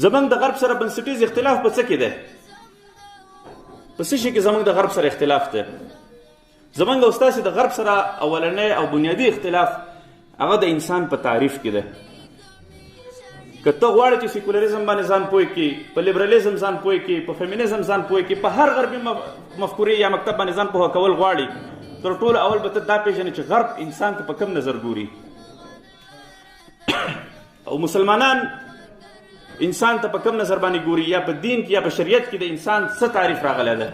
زمونږ د غرب سره بنسټیز اختلاف په څه کې دی؟ په څه شي کې زمونږ د غرب سره اختلاف دی؟ زمونږ او ستاسې د غرب سره اولنی او بنیادي اختلاف هغه د انسان په تعریف کې دی. که ته غواړې چې سیکولریزم باندې ځان پوه کړي، په لیبرالیزم ځان پوه کړي، په فیمینیزم ځان پوه کړي، په هر غربي مفکورې یا مکتب باندې ځان پوه کول غواړي، تر ټولو اول به ته دا پېژنې چې غرب انسان ته په کوم نظر ګوري او مسلمانان انسان ته په کوم نظر باندې ګوري، یا په دین کې یا په شریعت کې د انسان څه تعریف راغلی ده.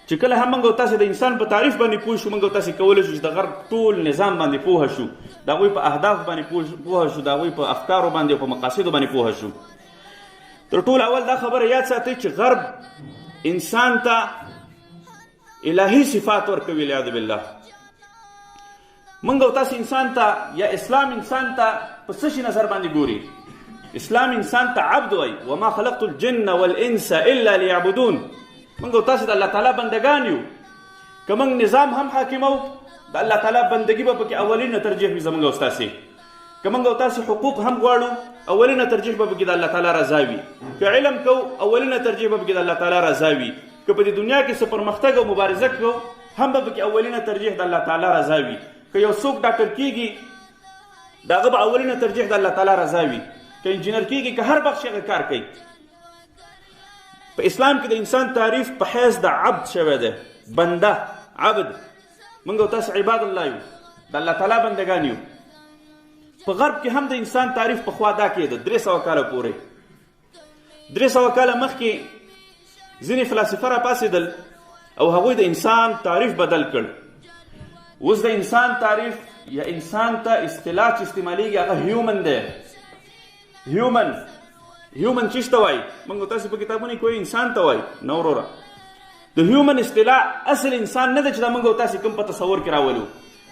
چې کله هم موږ او تاسې د انسان په تعریف باندې پوه شو، موږ او تاسې کولی شو چې د غرب ټول نظام باندې پوه شو، د هغوی په اهدافو باندې پوه شو، د هغوی په افکارو باندې او په مقاصدو باندې پوه شو. تر ټولو اول دا خبره یاد ساتئ چې غرب انسان ته الهي صفات ورکوي، والعیاذ بالله. موږ او تاسې انسان ته یا اسلام انسان ته په څه شي نظر باندې ګوري؟ اسلام انسان ته عبد وایي، وما خلقت الجن والانس الا لیعبدون. موږ او تاسې د الله تعالی بندګان یو. که موږ نظام هم حاکمو، د الله تعالی بندګي به پکې اولینه ترجیح وي زموږ او ستاسې. که موږ او تاسې حقوق هم غواړو، اولینه ترجیح به پکې د الله تعالی رضا وي. که علم کوو، اولینه ترجیح به پکې د الله تعالی رضا وي. که په دې دنیا کې څه پرمختګ او مبارزه کوو، هم به پکې اولینه ترجیح د الله تعالی رضا وي. که یو څوک ډاکټر کېږي، د هغه به اولینه ترجیح د الله تعالی رضا وي. که انجینر کېږي، که هر بخش هغه کار کوي. په اسلام کې د انسان تعریف په حیث د عبد شوی دی، بنده، عبد. موږ او تاسې عباد الله یو، د الله تعالی بندګان یو. په غرب کې هم د انسان تعریف پخوا دا کېده 300 کاله پورې. 300 کاله مخکې ځینې فلاسفه راپاڅېدل او هغوی د انسان تعریف بدل کړ. اوس د انسان تعریف یا انسان ته اصطلاح چې استعمالیږي هغه هیومن دی. هیومن چیش ته وایي؟ موږ تاسې په کتابونو کې وایي انسان ته وایي. نه وروره، د هیومن اصطلاح اصل انسان نه دی چې دا موږ او تاسې کوم په تصور کې راولو.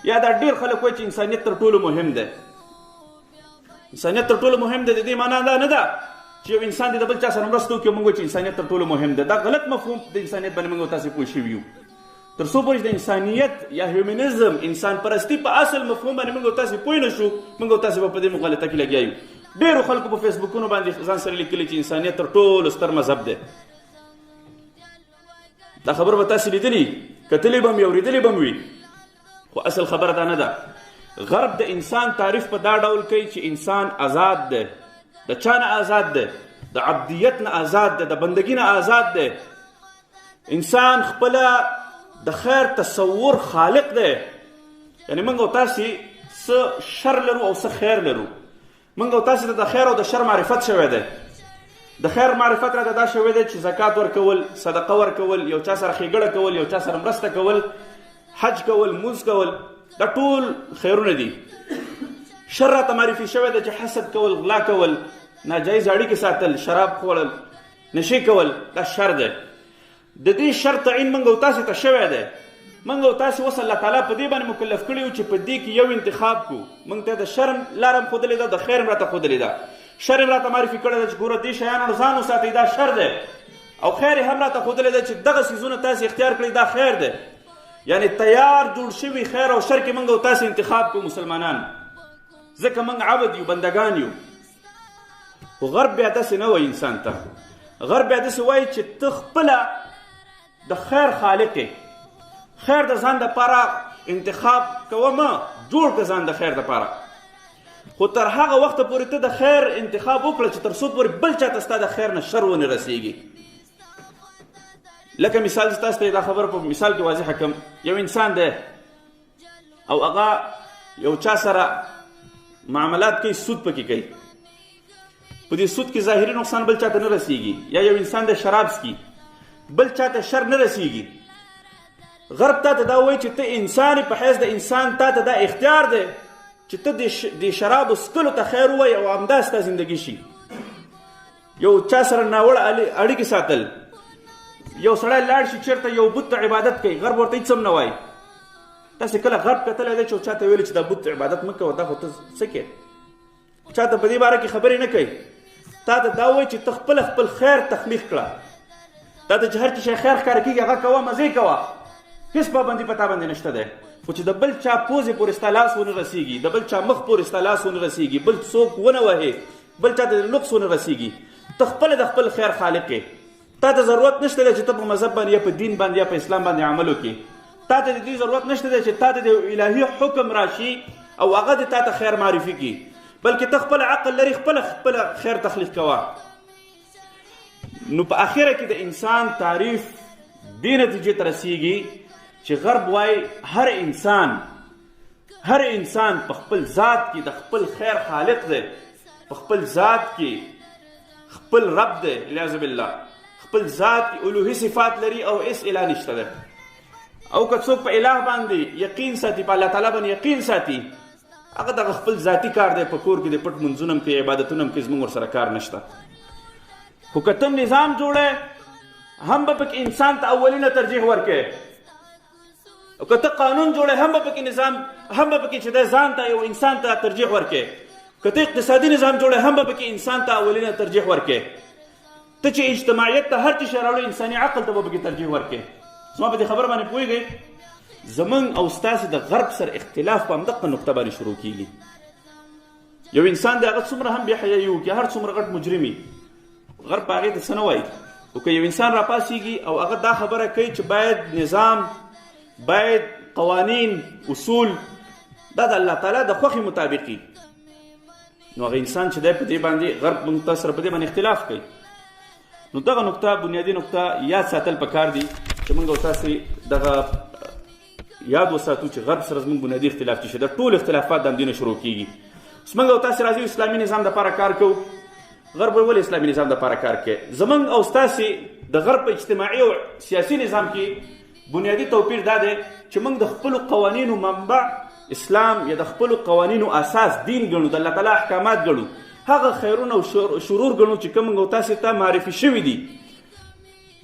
یا دا ډېر خلک وایي چې انسانیت تر ټولو مهم دی. انسانیت تر ټولو مهم دی، د دې معنا دا نه ده چې یو انسان دې د بل چا سره مرسته وکړي او موږ وایو چې انسانیت تر ټولو مهم دی. دا غلط مفهوم د انسانیت باندې موږ او تاسې پوه شوي یو. تر څو پورې د انسانیت یا هیومنزم، انسان پرستی په اصل مفهوم باندې موږ او تاسې پوه نه شو، موږ او تاسې به په دې مغالطه کې لګیا یو. ډېرو خلکو په فیسبوکونو باندې ځان سره لیکلي چې انسانیت تر ټولو ستر مذهب دی. دا خبره به تاسې لیدلي، کتلې به م وي، اورېدلې به م وي، خو اصل خبره دا نه ده. غرب د انسان تعریف په دا ډول کوي چې انسان آزاد دی. د چا نه آزاد دی؟ د عبدیت نه آزاد دی، د بندګي نه آزاد دی. انسان خپله د خیر تصور خالق دی. یعنی موږ او تاسې څه شر لرو او څه خیر لرو. موږ او تاسې ته د خیر او د شر معرفت شوی دی. د خیر معرفت راته دا شوی دی چې زکات ورکول، صدقه ورکول، یو چا سره ښېګړه کول، یو چا سره مرسته کول، حج کول، مونځ کول، دا ټول خیرونه دي. شر راته معرفي شوی دی چې حسد کول، غلا کول، ناجایز اړیکې ساتل، شراب خوړل، نشې کول، دا شر دی. د دې شر تعین موږ او تاسې ته شوی دی. موږ او تاسې اوس الله تعالی په دې باندې مکلف کړي یو چې په دې کې یو انتخاب کړو. موږ ته د شر لاره هم ښودلې ده، د خیر هم راته ښودلې ده. شر هم راته معرفي کړی ده چې ګوره دې شیانو نه ځان وساتئ، دا شر دی. او خیر هم راته ښودلې ده چې دغه څیزونه تاسې اختیار کړئ، دا خیر دی. یعنی تیار جوړ شوي خیر او شر کې موږ او تاسې انتخاب کړو مسلمانان، ځکه موږ عبد یو، بندګان یو. خو غرب بیا داسې نه وایي انسان ته. غرب بیا داسې وایي چې ته خپله د خیر خالق یې. خیر د ځان دپاره انتخاب کوه مه، جوړ که ځان د خیر دپاره. خو تر هغه وخته پورې ته د خیر انتخاب وکړه چې تر څو پورې بل چا ته ستا د خیر نه شر ونه رسېږي. لکه مثال زه تاسو ته دا خبره په مثال کې واضحه کړم. یو انسان دی او هغه یو چا سره معاملات کوي، سود پکې کوي. په دې سود کې ظاهري نقصان بل چا ته نه رسېږي. یا یو انسان دی شراب څکي، بل چا ته شر نه رسېږي. غرب تا ته دا وایي چې ته انسان په حیث د انسان تا ته دا اختیار دی چې ته د شرابو څکلو ته خیر ووایي او همدا ستا زندګي شي. یو چا سره ناوړه اړیکې ساتل، یو سړی لاړ شي چېرته یو بت ته عبادت کوي، غرب ورته هېڅ هم نه وایي. تاسې کله غرب کتلی دی چې چا ته ویلي چې دا بت عبادت مه کوه، دا خو ته څه کوې؟ چا ته په دې باره کې خبرې نه کوي. تا ته دا وایي چې ته خپله خپل خیر تخلیق کړه. تا ته چې هر چې شی خیر ښکاره کېږي هغه کوه، مزې کوه، هېڅ پابندي په تا باندې نشته دی. خو چې د بل چا پوزې پورې ستا لاس ونه رسېږي، د بل چا مخ پورې ستا لاس ونه رسېږي، بل څوک ونه وهې، بل چا ته نقص ونه رسېږي، ته خپله د خپل خیر خالق یې. تا ته ضرورت نشته دی چې ته په مذهب باندې یا په دین باندې یا په اسلام باندې عمل وکړې. تا ته د دې ضرورت نشته دی چې تا ته د الهي حکم راشي او هغه د تا ته خیر معرفي کړي، بلکې ته خپل عقل لري، خپله خیر تخلیق کوه. نو په اخره کې د انسان تعریف دې نتیجې ته رسیږي چې غرب وایي هر انسان په خپل ذات کې د خپل خیر خالق دی، په خپل ذات کې خپل رب دی، الیاذ بالله خپل ذات کې الوهي صفات لري او هیڅ اله نشته دی. او که څوک په اله باندې یقین ساتي، په الله تعالی باندې یقین ساتي، هغه دغه خپل ذاتي کار دی، په کور کې د پټ منځونه هم کوي، عبادتونه هم کوي، زموږ ورسره کار نشته. خو که ته نظام جوړی هم به پکې انسان ته اولینه ترجیح ورکړې، او که ته قانون جوړی هم به پکې چې دی ځان ته یو انسان ته ترجیح ورکړې، که ته اقتصادي نظام جوړی هم به پکې انسان ته اولینه ترجیح ورکړې، ته چې اجتماعیت ته هر څه شی راوړې انساني عقل ته به پکې ترجیح ورکړې. زما په دې خبره باندې پوهېږئ زمونږ او ستاسې د غرب سره اختلاف په همدغه نقطه باندې شروع کېږي. یو انسان دی هغه څومره هم بې حیایي وکړي، هر څومره غټ مجرم وي، غرب په هغې ته څه نه وایي. خو که یو انسان راپاڅېږي او هغه دا خبره کوي چې باید نظام، باید قوانین، اصول دا د الله تعالی د خوښې مطابق وي، نو هغه انسان چې دی په دې باندې غرب موږ تاسو سره په دې باندې اختلاف کوي. نو دغه نقطه بنیادي نقطه یاد ساتل پکار دي چې موږ او تاسې دغه یاد وساتو چې غرب سره زموږ بنیادي اختلاف چې د ټول اختلافات د همدې نه شروع کېږي. اوس موږ او تاسې راځو اسلامي نظام دپاره کار کوو. غرب ولې اسلامي نظام دپاره کار کوي؟ زموږ او ستاسې د غرب په اجتماعي او سیاسي نظام کې بنیادي توپیر دا دی چې موږ د خپلو قوانینو منبع اسلام یا د خپلو قوانینو اساس دین ګڼو، د الله تعالی احکامات ګڼو، هغه خیرونه او شرور ګڼو چې کوم موږ او تاسې ته معرفي شوي دي.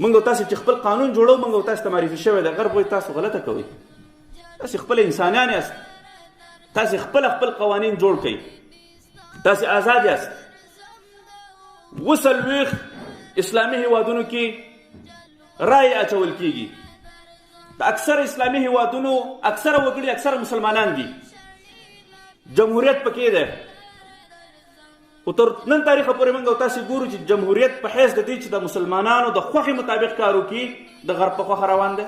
موږ او تاسې چې خپل قانون جوړو موږ او تاسې ته معرفي شوی دی. غرب وایي تاسو غلطه کوئ، تاسې خپل انسانیان یاست، تاسې خپل قوانین جوړ کړئ، تاسې آزاد یاست. 40 اسلامي هیوادونو کې رای اچول کېږي. د اکثر اسلامي هیوادونو اکثره وګړي اکثره مسلمانان دي، جمهوریت پکې ده. خو تر نن تاریخه پورې موږ او تاسې ګورو چې جمهوریت په حیث د دې چې د مسلمانانو د خوښې مطابق کار وکړي د غرب په خوښه روان دی.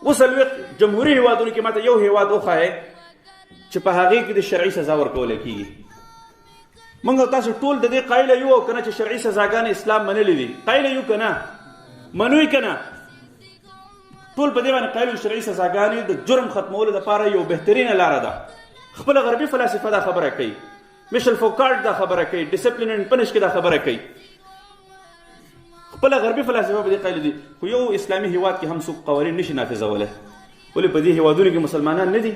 40 جمهوري هیوادونو کې ماته یو هیواد وښایئ چې په هغې کې د شرعي سزا ورکولی کېږي. موږ او تاسو ټول د دې قایله یو او که نه چې شرعي سزاګانې اسلام منلې دي؟ قایله یو که نه؟ منو یې که نه؟ ټول په دې باندې قایل یو شرعي سزاګانې د جرم ختمولو دپاره یو بهترینه لاره ده. خپله غربي فلاسفه دا خبره کوي، میشل فوکارټ دا خبره کوي، ډسپلین اینډ پنش کې دا خبره کوي. خپله غربي فلاسفه په دې قایل دي. خو یو اسلامي هیواد کې هم څوک قوانین نشي نافظولی. ولې په دې هیوادونو کې مسلمانان نه دي؟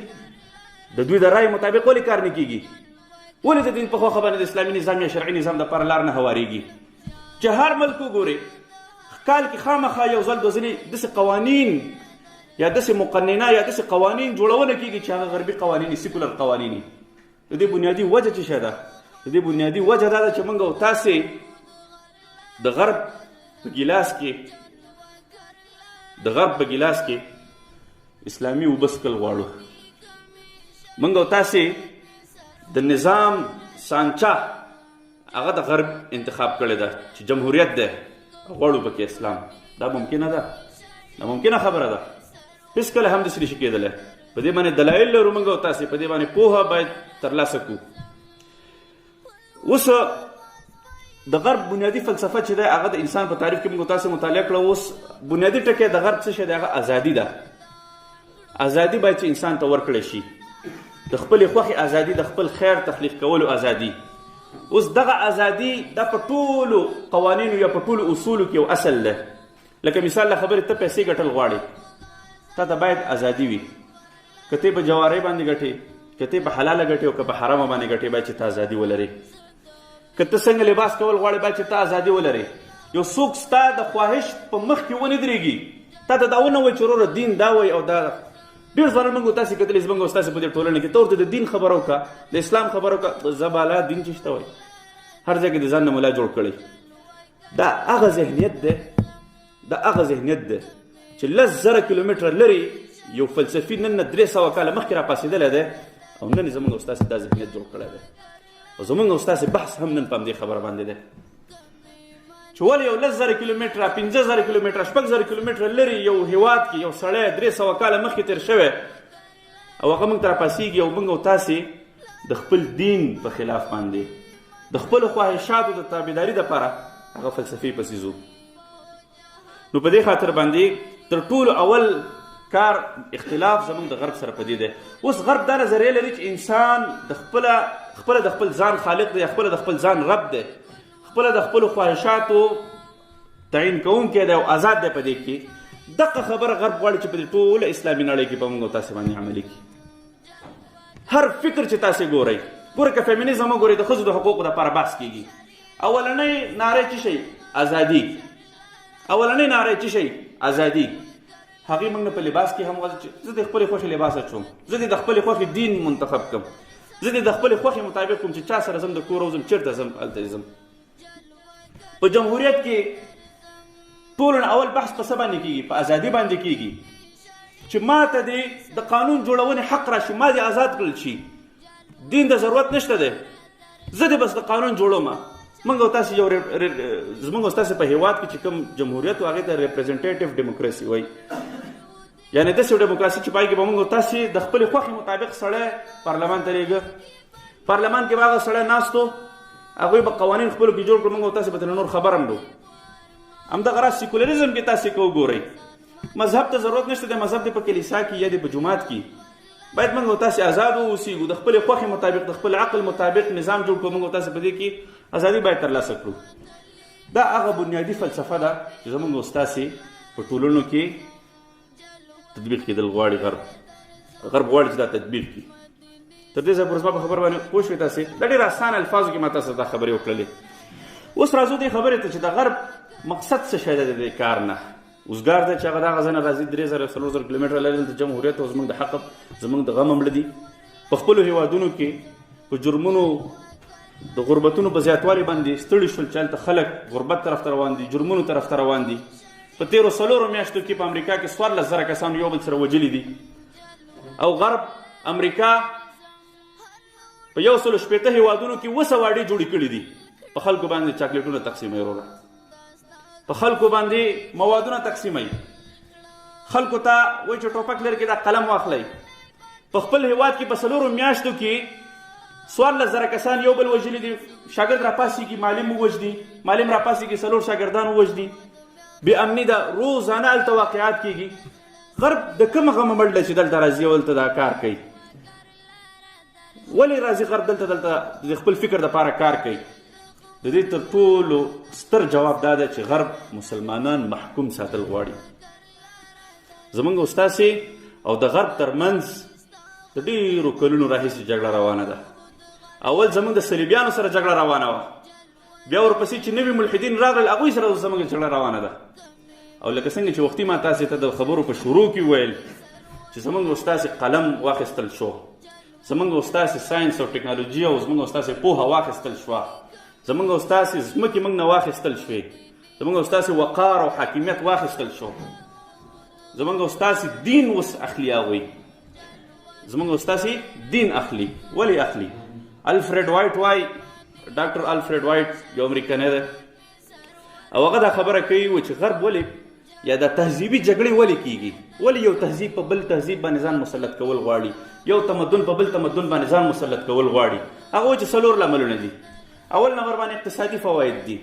د دوی د رای مطابق ولې کار نه کېږي؟ ولې د دین په خوښه باندې د اسلامي نظام یا شرعي نظام دپاره لار نه هوارېږي؟ چې هر ملک وګورئ کال کې خامخا یو ځل دوه ځلې داسې قوانین یا داسې مقننه یا داسې قوانین جوړونه کېږي چې هغه غربي قوانین سیکولر قوانین دي. د دې بنیادي وجه څه شی ده؟ د دې بنیادي وجه دا ده چې موږ او تاسې د غرب په ګیلاس کې اسلامي اوبه څښل غواړو. موږ او تاسې د نظام سانچه هغه د غرب انتخاب کړې ده چې جمهوریت ده، غواړو پکې اسلام. دا ممکنه ده؟ ناممکنه خبره ده. هېڅکله هم داسې نشي کېدلی. په دې باندې دلایل لرو موږ او تاسې، په دې باندې پوهه باید ترلاسه کړو. اوس د غرب بنیادي فلسفه چې ده هغه د انسان په تعریف کې موږ او تاسې مطالعه کړه. اوس بنیادي ټکی د غرب څه شی دی؟ هغه ازادي ده. ازادي باید چې انسان ته ورکړی شي، د خپلې خوښې ازادي، د خپل خیر تخلیق کولو ازادي. اوس دغه ازادي دا په ټولو قوانینو یا په ټولو اصولو کې یو اصل ده. لکه مثال له خبرې ته پیسې ګټل غواړې، تا ته باید ازادي وي. که ته په جوارۍ باندې ګټې، که ته په حلاله ګټې او که په حرامه باندې ګټې، باید چې ته ازادي ولرې. که ته څنګه لباس کول غواړې باید چې ته ازادي ولرې. یو څوک ستا د خواهش په مخ کې ونه درېږي، تا ته دا ونه وایي چې وروره دین دا وایي او دا. ډېر ځوانان موږ تاسې کتلي زموږ او ستاسې په دې ټولنه کې ته ورته د دین خبره وکړه، د اسلام خبره وکړه، زه بالا دین چې شته وایي، هر ځای کې د ځان نه ملا جوړ کړی. دا هغه ذهنیت دی چې 10,000 کیلومتره لرې یو فلسفي نن 300 کاله مخکې راپاڅېدلی دی او نن یې زموږ او ستاسې دا ذهنیت جوړ کړی دی او زموږ او ستاسې بحث هم نن په همدې خبره باندې دی چې ولې یو 10,000 کیلومتره 15,000 کیلومتره 6,000 کیلومتره لرې یو هېواد کې یو سړی 300 کاله مخکې تېر شوی او هغه موږ ته راپاڅېږي او موږ او تاسې د خپل دین په خلاف باندې د خپلو خواهشاتو د تابعداري دپاره هغه فلسفې پسې ځو. نو په دې خاطر باندې تر ټولو اول کار اختلاف زموږ د غرب سره په دې دی. اوس غرب دا نظریه لري چې انسان خپله د خپل ځان خالق دی، خپله د خپل ځان رب دی، خپله د خپلو خواهشاتو تعین کوونکی دی او آزاد دی. په دې کې دغه خبره غرب غواړي چې په دې ټوله اسلامي نړۍ کې په موږ او تاسې باندې عملي کړي. هر فکر چې تاسې ګورئ، ګورئ که فیمینیزم وګورئ، د ښځو د حقوقو دپاره بحث کېږي. اولنۍ ناره څه شی؟ ازادي. اولنۍ ناره څه شی؟ ازادي. هغې موږ نه په لباس کې هم غواړي چې زه د خپلې خوښې لباس اچوم، زه د خپلې خوښې دین منتخب کړم، زه د خپلې خوښې مطابق کوم چې چا سره ځم د کور وځم، چېرته ځم هلته ځم. په جمهوریت کې ټولو نه اول بحث په څه باندې کېږي؟ په ازادي باندې کېږي چې ما ته د قانون جوړونې حق راشي، ما دې آزاد کړل شي، دین د ضرورت نشته دی، زه دې بس د قانون جوړوم. موږ او تاسې زموږ او تاسې په هېواد کې چې کوم جمهوریت و هغې ته ریپرزنټیټیو ډیموکراسي وایي، یعنې داسې یو ډیموکراسي چې په هغې کې به موږ او تاسې د خپلې خوښې مطابق سړی پارلمان ته لېږه، پارلمان کې به هغه سړی ناست و، هغوی به قوانین خپلو کې جوړ کړو، موږ او تاسې به ترې نور خبر هم نه. همدغه راز سیکولریزم کې تاسې که وګورئ، مذهب ته ضرورت نشته دی، مذهب دی په کلیسا کې یا دی په جومات کې. باید موږ او تاسې آزاد واوسېږو، د خپلې خوښې مطابق د خپل عقل مطابق نظام جوړ کړو، موږ او تاسې په دې کې ازادي باید ترلاسه کړو. دا هغه بنیادي فلسفه ده چې زموږ او ستاسې په ټولنو کې تطبیق کېدل غواړي. غرب غواړي چې دا تطبیق کړي. تر دې ځایه پورې زما په خبره باندې پوه شوې تاسې؟ دا ډېر اسانه الفاظو کې ما تاسو دا خبرې وکړلې. اوس راځو دې خبرې ته چې د غرب مقصد څه شی دی د دې کار نه. اوسګار دی چې هغه دغه ځای نه راځي 3,000 کیلومتره لرې دلته جمهوریت او زموږ د حق زموږ د غم هم مړه دي. په خپلو هېوادونو کې په جرمونو د غربتونو په زیاتوالي باندې ستړي شول چې هلته خلک غربت طرف ته روان دي، جرمونو طرف ته روان دي. په تېرو 4 میاشتو کې په امریکا کې 14,000 کسانو یو بل سره وجلي دي او غرب امریکا په 160 هېوادونو کې 200 واډې جوړې کړي دي. په خلکو باندې چاکلیټونه تقسیموي، وروره په خلکو باندې موادونه تقسیموي، خلکو ته وایي چې ټوپک لري کې دا قلم واخلئ. په خپل هېواد کې په 4 میاشتو کې 14,000 کسان یو بل وژلي دي. شاګرد راپاسېږي، معلم ووژني، معلم راپاسېږي 4 شاګردان ووژني. بې امني ده، روزانه هلته واقعات کېږي. غرب د کومه غمه مړ دی چې دلته راځي او دلته دا کار کوي؟ ولې راځي غرب دلته د خپل فکر دپاره کار کوي؟ د دې تر ټولو ستر جواب دا دی چې غرب مسلمانان محکوم ساتل غواړي. زموږ او ستاسې او د غرب ترمنځ د ډېرو کلونو راهیسې جګړه روانه ده. اول زموږ د صلیبیانو سره جګړه روانه وه، بیا ورپسې چې نوي ملحدین راغلل هغوی سره زموږ جګړه روانه ده. او لکه څنګه چې وختي ما تاسې ته د خبرو په شروع کې ویل چې زموږ او ستاسې قلم واخیستل شو، زموږ او ستاسې ساینس او ټکنالوژي او زموږ او ستاسې پوهه واخیستل شوه، زموږ او ستاسې ځمکې موږ نه واخیستل شوې، زموږ او ستاسې وقار او حاکمیت واخیستل شو، زموږ او ستاسې دین اوس اخلي. هغوی زموږ او ستاسې دین اخلي. ولې اخلي؟ الفرید وایټ وایي، ډاکټر الفرید وایټ یو امریکنی دی او هغه دا خبره کوي چې غرب ولې یا د تهذیبي جګړې ولې کېږي؟ ولې یو تهذیب په بل تهذیب باندې ځان مسلط کول غواړي، یو تمدن په بل تمدن باندې ځان مسلط کول غواړي؟ هغه وایي چې 4 لاملونه دي. اول نمبر باندې اقتصادي فواید دي.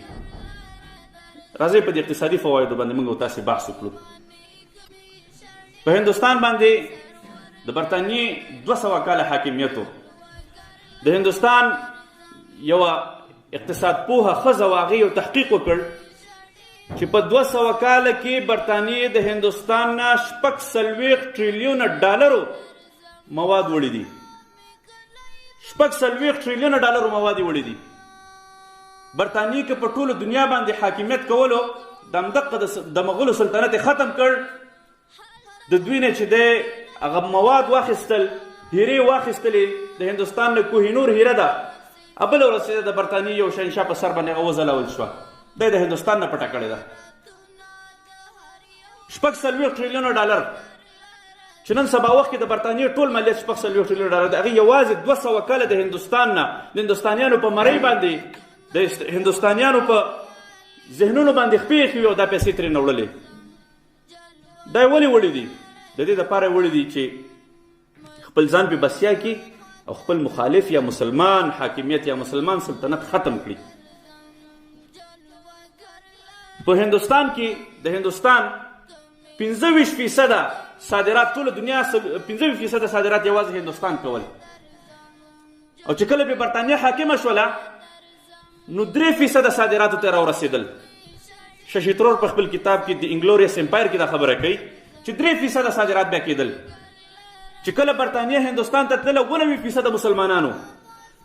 راځئ په دې اقتصادي فوایدو باندې موږ او تاسې بحث وکړو. په هندوستان باندې د برطانیې 200 کاله حاکمیت و. د هندوستان یوه اقتصاد پوهه ښځه و، هغې یو تحقیق وکړ چې په 200 کاله کې برطانیې د هندوستان نه 46 ټریلیونه ډالرو مواد وړي دي. 46 ټریلیونه ډالرو مواد یې وړي دي. برطانیې که په ټولو دنیا باندې حاکمیت کولو د مغولو سلطنت ختم کړ، د دوی نه چې دی هغه مواد واخیستل، هیرې واخیستلې. د هندوستان نه کوه نور هیره ده، بله ورځ د برطانیې یو شهنشاه په سر باندې هغه وځلول شوه، دی د هندوستان نه پټه کړې ده. 46 ټریلیونه ډالر چې نن سبا وخت کې د برطانیې ټول مالیات شپږ څلوېښت تریلیونه ډالر د هغې یوازې 200 کاله د هندوستان نه د هندوستانیانو په مرۍ باندې د هندوستانیانو په ذهنونو باندې خپې ایښې وي او دا پیسې ترې نه وړلې. دا یې ولې وړي دي؟ د دې دپاره یې وړي دي چې خپل ځان پې بسیا کړي او خپل مخالف یا مسلمان حاکمیت یا مسلمان سلطنت ختم کړي. په هندوستان کې د هندوستان 25% صادرات ټوله دنیا 25% صادرات یوازې هندوستان کول. او چې کله په برطانیه حاکمه شوله نو 3% صادراتو ته راورسېدل. ششي ترور په خپل کتاب کې د انګلوریس امپایر کې دا خبره کوي چې 3% صادرات بیا کېدل. چې کله برطانیه هندوستان ته تلله 90% مسلمانانو،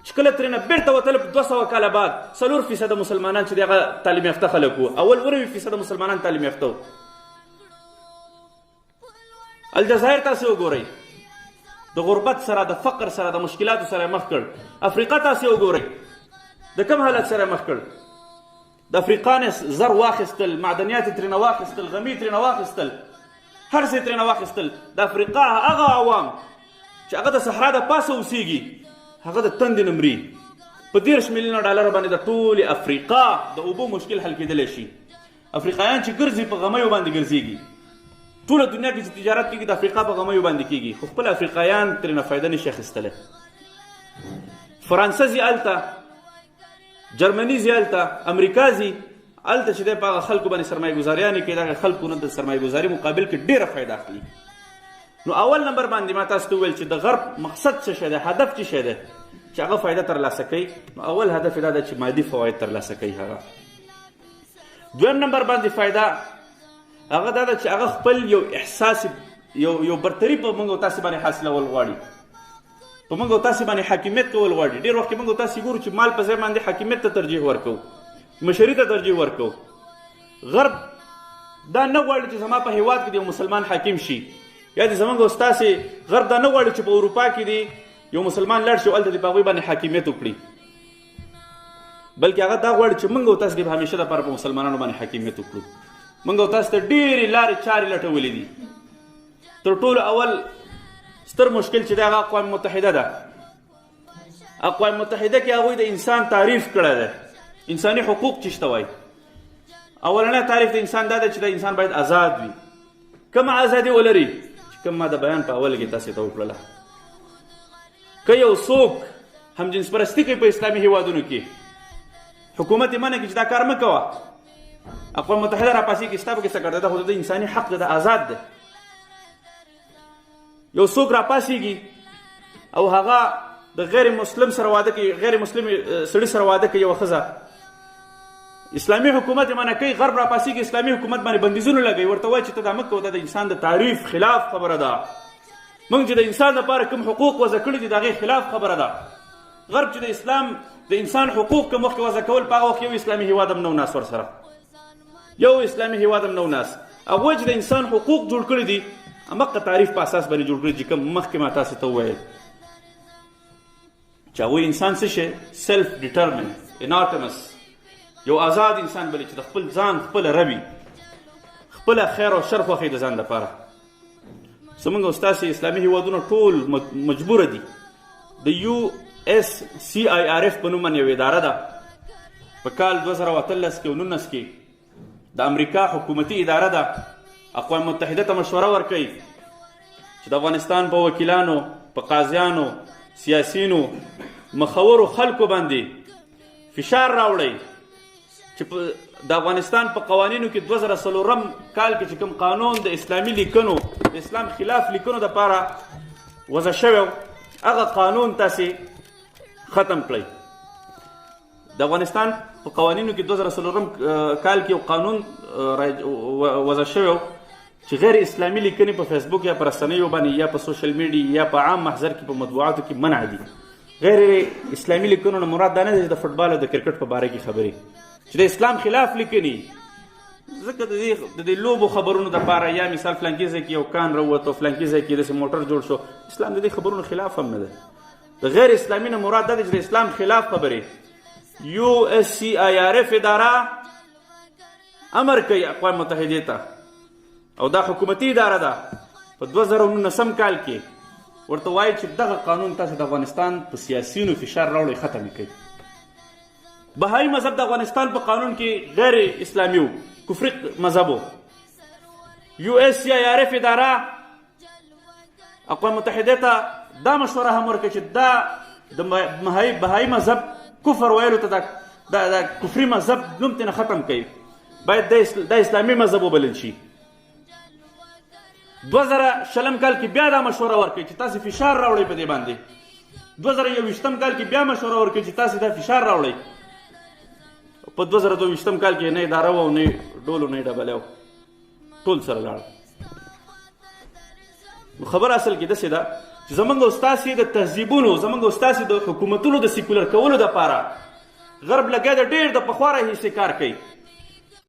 چې کله ترېنه بېرته وتل 200 کاله بعد 4% مسلمانان چې د هغه تعلیم یافته خلک وو. اول 90% مسلمانان تعلیم یافته وو. الجزایر تاسې وګورئ، د غربت سره د فقر سره د مشکلاتو سره مخ کړ. افریقا تاسې وګورئ د کم حالت سره مخ کړ. د افریقا نه زر واخیستل، معدنیات یې ترېنه واخیستل، غمي ترېنه واخیستل، هر څه یې ترېنه واخیستل. د افریقا هغه عوام چې هغه د صحرا د پاسه اوسېږي هغه د تندې نه مري. په 30 میلیونه ډالر باندې د ټولې افریقا د اوبو مشکل حل کېدلی شي. افریقایان چې ګرځي په غمیو باندې ګرځېږي. ټوله دنیا کې چې تجارت کېږي د افریقا په غمیو باندې کېږي، خو خپل افریقایان ترېنه فایده نشي اخیستلی. فرانسه ځي هلته، جرمني ځي هلته، امریکا ځي هلته چې دی په هغه خلکو باندې سرمایه ګزاریانې کوي. دغه خلکو نه د سرمایه ګزاري مقابل کې ډېره فایده اخلي. نو اول نمبر باندې ما تاسو ته وویل چې د غرب مقصد څه شی دی، هدف څه شی دی چې هغه فایده ترلاسه کوي. نو اول هدف یې دا ده چې مادي فواید ترلاسه کوي. هغه دویم نمبر باندې فایده هغه دا ده چې هغه خپل یو احساس یو برتري په موږ او تاسې باندې حاصلول غواړي، په موږ او تاسې باندې حاکمیت کول غواړي. ډېر وخت کې موږ او تاسې ګورو چې مال په ځای باندې حاکمیت ته ترجیح ورکوو، مشري ته ترجیح ورکوو. غرب دا نه غواړي چې زما په هېواد کې د یو مسلمان حاکم شي، یا دې زموږ او ستاسې غرب دا نه غواړي چې په اروپا کې دی یو مسلمان لاړ شي او هلته دې په هغوی باندې حاکمیت وکړي، بلکې هغه دا غواړي چې موږ او تاسې دې په همیشه دپاره په مسلمانانو باندې حاکمیت وکړو. موږ او تاسو ته ډېرې لارې چارې لټولې دي. تر ټولو اول ستر مشکل چې دی هغه اقوام متحده ده. اقوام متحده کې هغوی د انسان تعریف کړی دی، انساني حقوق چې شته وایي. اولنی تعریف د انسان دا دی چې د انسان باید آزاد وي. کومه ازادي ولري چې کوم ما د بیان په اول کې تاسې ته وکړله. که یو څوک همجنس پرستي کوي په اسلامي هېوادونو کې، حکومت یې منع کړي چې دا کار مه کوه، اقوام متحده راپاسېږي ستا پکې څه کړی ده، خو د انساني حق دی، د آزاد دی. یو څوک راپاسېږي او هغه د غیر مسلم سره واده کوي، غیر مسلم سړي سره واده کوي یوه ښځه، اسلامي حکومت یې منع کوي، غرب راپاسېږي اسلامي حکومت باندې بندیزونه لګوي، ورته وایي چې ته دا مه کوه، دا د انسان د تعریف خلاف خبره ده. موږ چې د انسان لپاره کوم حقوق وضع کړي دي د هغې خلاف خبره ده. غرب چې د اسلام د انسان حقوق کوم وخت وضع کول، په هغه وخت یو اسلامي هېواد هم نه و ناست ورسره، یو اسلامي هېواد هم نه و ناست. هغوی چې د انسان حقوق جوړ کړي دي همغه تعریف په اساس باندې جوړ کړي چې کوم مخکې ما تاسې ته وویل چې هغوی انسان څه شی سیلف ډیټرمن اناټمس، یو آزاد انسان بلې چې د خپل ځان خپله ربي، خپله خیر او شر خوښوي د ځان لپاره. زموږ او ستاسې اسلامي هېوادونه ټول مجبوره دي د USCIRF په نوم باندې یوه اداره ده، په کال 2018 کې او 19 کې د امریکا حکومتي اداره ده. اقوام متحده ته مشوره ورکوي چې د افغانستان په وکیلانو، په قاضیانو، سیاسینو، مخورو خلکو باندې فشار راوړئ چې د افغانستان په قوانینو کې 2004 کال کې چې کوم قانون د اسلامي لیکنو، د اسلام خلاف لیکنو دپاره وضع شوی هغه قانون تاسې ختم کړئ. د افغانستان په قوانینو کې 2004 کال کې یو قانون وضع شوی چې غیر اسلامي لیکنې په فیسبوک یا په رسنیو باندې یا په سوشل میډیا یا په عام محضر کې په مطبوعاتو کې منع دي. غیر اسلامي لیکنو نه مراد دا نه دی چې د فوټبال او د کرکټ په باره کې خبرې چې د اسلام خلاف لیکنې، ځکه د دې لوبو خبرونو دپاره یا مثال فلانکي ځای کې یو کان راووتو، فلانکي ځای کې داسې موټر جوړ شو، اسلام د دې خبرونو خلاف هم نه دی. د غیر اسلامي نه مراد دا دی چې د اسلام خلاف خبرې. USCIRF اداره امر کوي اقوام متحده ته، او دا حکومتي اداره ده په 2019 کال کې ورته وایي چې دغه قانون تاسو د افغانستان په سیاسیونو فشار راوړئ ختم یې کړئ. بهایي مذهب د افغانستان په قانون کې غیر اسلامي و، کفري مذهب و. USCIRF اداره اقوام متحده ته دا مشوره هم ورکړه چې دا د بهایي مذهب کفر ویلو ته د کفري مذهب نوم ترې ختم کړي، باید د اسلامي مذهب وبلل شي. 2020 کال کې بیا دا مشوره ورکړي چې تاسو فشار راوړئ په دې باندې. 2021 کال کې بیا مشوره ورکړي چې تاسو دا فشار راوړئ. په 2022 کال کې نه اداره و نه ډول نه ډبلی و، ټول سره لاړ. خبر اصل کې داسې ده چې زمونږ او ستاسې د تهذیبونو، زمونږ او ستاسې د حکومتونو د سیکولر کولو دپاره غرب لګیا د ډېر د پخوا راهیسې کار کوي.